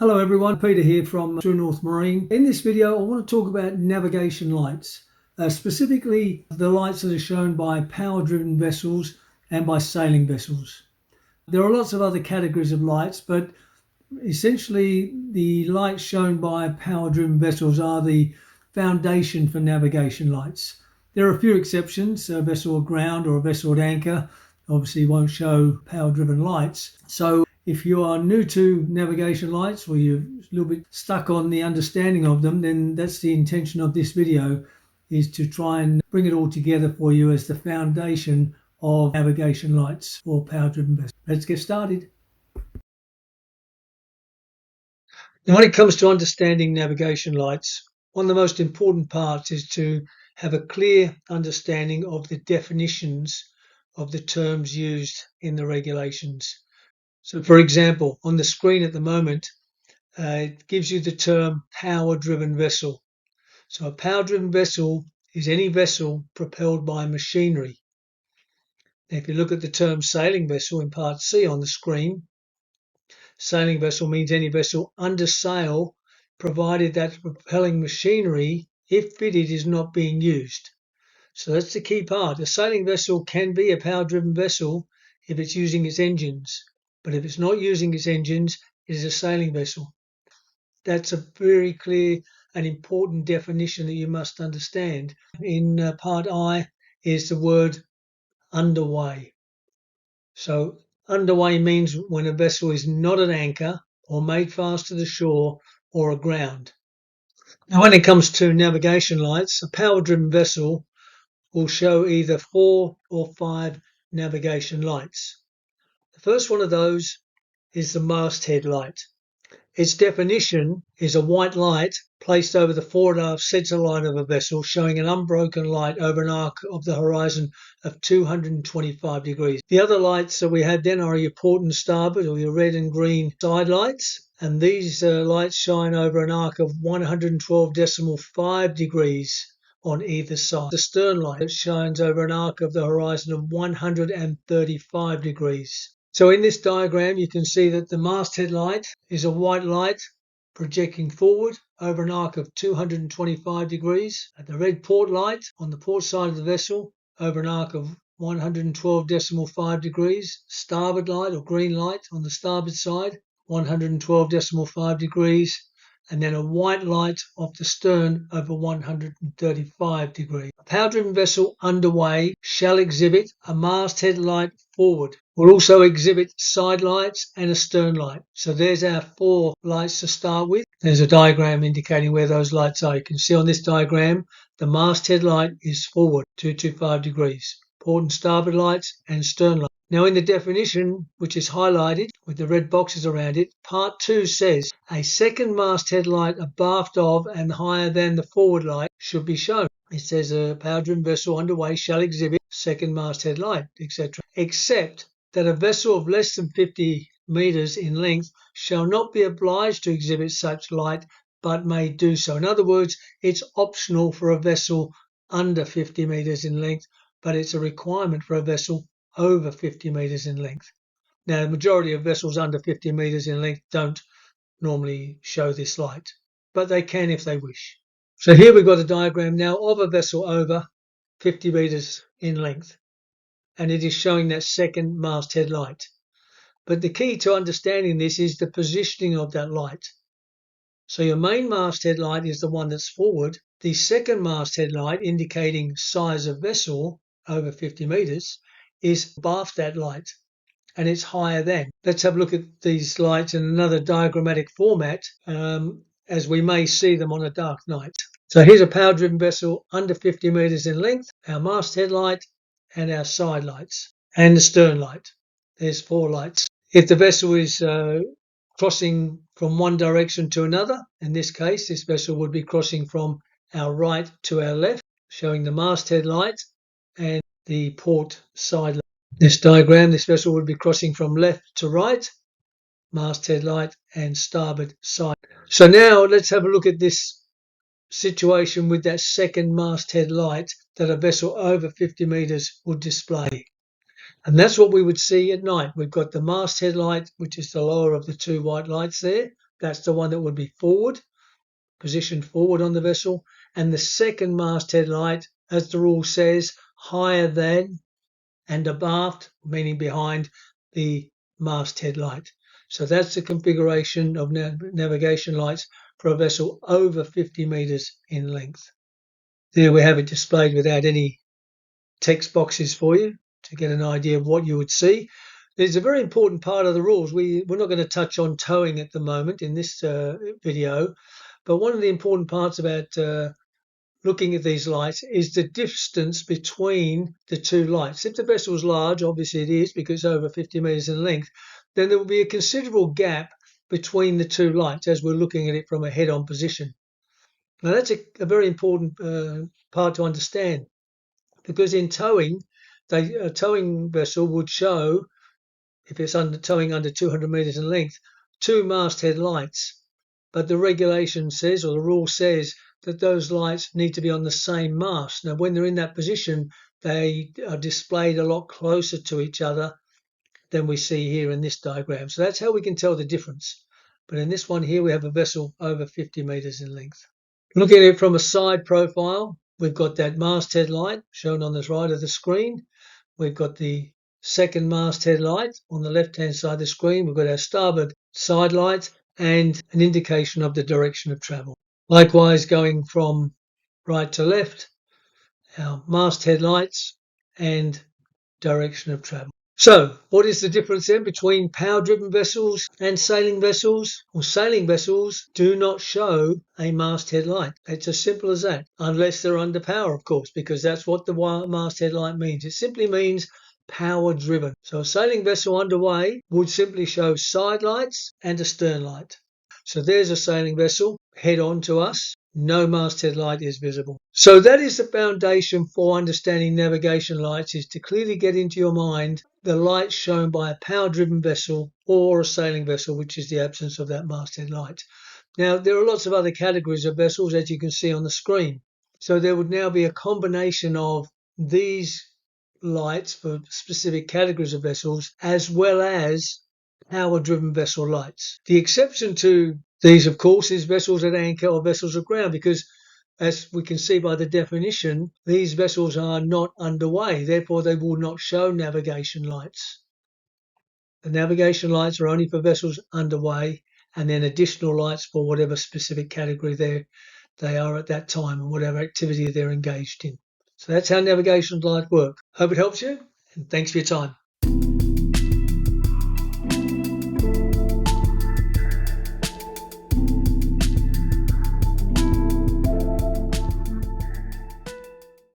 Hello everyone, Peter here from True North Marine. In this video I want to talk about navigation lights, specifically the lights that are shown by power-driven vessels and by sailing vessels. There are lots of other categories of lights, but essentially the lights shown by power-driven vessels are the foundation for navigation lights. There are a few exceptions. A vessel aground or a vessel at anchor obviously won't show power-driven lights. So if you are new to navigation lights or you're a little bit stuck on the understanding of them, then that's the intention of this video, is to try and bring it all together for you as the foundation of navigation lights for power-driven vessels. Let's get started. Now, when it comes to understanding navigation lights, one of the most important parts is to have a clear understanding of the definitions of the terms used in the regulations. So, for example, on the screen at the moment, it gives you the term power-driven vessel. So a power-driven vessel is any vessel propelled by machinery. Now, if you look at the term sailing vessel in part C on the screen, sailing vessel means any vessel under sail, provided that the propelling machinery, if fitted, is not being used. So that's the key part. A sailing vessel can be a power-driven vessel if it's using its engines. But if it's not using its engines, it is a sailing vessel. That's a very clear and important definition that you must understand. In part I is the word underway. So underway means when a vessel is not at anchor or made fast to the shore or aground. Now, when it comes to navigation lights, a power-driven vessel will show either 4 or 5 navigation lights. The first one of those is the masthead light. Its definition is a white light placed over the fore and aft centre line of a vessel, showing an unbroken light over an arc of the horizon of 225 degrees. The other lights that we have then are your port and starboard, or your red and green side lights, and these lights shine over an arc of 112.5 degrees on either side. The stern light shines over an arc of the horizon of 135 degrees. So in this diagram, you can see that the masthead light is a white light projecting forward over an arc of 225 degrees. And the red port light on the port side of the vessel over an arc of 112.5 degrees. Starboard light or green light on the starboard side, 112.5 degrees. And then a white light off the stern over 135 degrees. A power-driven vessel underway shall exhibit a masthead light forward. Will also exhibit side lights and a stern light. So there's our 4 lights to start with. There's a diagram indicating where those lights are. You can see on this diagram the masthead light is forward 225 degrees. Port and starboard lights and stern lights. Now, in the definition, which is highlighted with the red boxes around it, part 2 says a second masthead light abaft of and higher than the forward light should be shown. It says a power-driven vessel underway shall exhibit second masthead light, etc. Except that a vessel of less than 50 meters in length shall not be obliged to exhibit such light, but may do so. In other words, it's optional for a vessel under 50 meters in length, but it's a requirement for a vessel over 50 meters in length. Now, the majority of vessels under 50 meters in length don't normally show this light, but they can if they wish. So here we've got a diagram now of a vessel over 50 meters in length, and it is showing that second masthead light. But the key to understanding this is the positioning of that light. So your main masthead light is the one that's forward. The second masthead light, indicating size of vessel over 50 meters, is abaft that light, and it's higher than. Let's have a look at these lights in another diagrammatic format, as we may see them on a dark night. So here's a power-driven vessel under 50 meters in length, our masthead light and our side lights, and the stern light. There's 4 lights. If the vessel is crossing from one direction to another, in this case, this vessel would be crossing from our right to our left, showing the masthead light and the port side light. This diagram, this vessel would be crossing from left to right, masthead light and starboard side. So now let's have a look at this situation with that second masthead light that a vessel over 50 meters would display. And that's what we would see at night. We've got the masthead light, which is the lower of the 2 white lights there, that's the one that would be forward, positioned forward on the vessel. And the second masthead light, as the rule says, higher than and abaft, meaning behind the masthead light. So that's the configuration of navigation lights for a vessel over 50 metres in length. There we have it displayed without any text boxes for you to get an idea of what you would see. There's a very important part of the rules. We're not going to touch on towing at the moment in this video, but one of the important parts about looking at these lights is the distance between the two lights. If the vessel is large, obviously it is because it's over 50 metres in length, then there will be a considerable gap between the two lights as we're looking at it from a head-on position. Now that's a very important part to understand, because in towing, a towing vessel would show, if it's towing under 200 metres in length, two masthead lights. But the regulation says, or the rule says, that those lights need to be on the same mast. Now, when they're in that position, they are displayed a lot closer to each other than we see here in this diagram. So that's how we can tell the difference. But in this one here, we have a vessel over 50 metres in length. Looking at it from a side profile, we've got that masthead light shown on the right of the screen. We've got the second masthead light on the left-hand side of the screen. We've got our starboard side light and an indication of the direction of travel. Likewise, going from right to left, our masthead lights and direction of travel. So, what is the difference then between power-driven vessels and sailing vessels? Well, sailing vessels do not show a masthead light. It's as simple as that, unless they're under power, of course, because that's what the masthead light means. It simply means power-driven. So a sailing vessel underway would simply show side lights and a stern light. So there's a sailing vessel head on to us. No masthead light is visible. So that is the foundation for understanding navigation lights, is to clearly get into your mind the lights shown by a power-driven vessel or a sailing vessel, which is the absence of that masthead light. Now, there are lots of other categories of vessels, as you can see on the screen. So there would now be a combination of these lights for specific categories of vessels, as well as power-driven vessel lights. The exception to these, of course, is vessels at anchor or vessels aground, because as we can see by the definition, these vessels are not underway, therefore they will not show navigation lights. The navigation lights are only for vessels underway, and then additional lights for whatever specific category they are at that time and whatever activity they're engaged in. So that's how navigation lights work. Hope it helps you, and thanks for your time.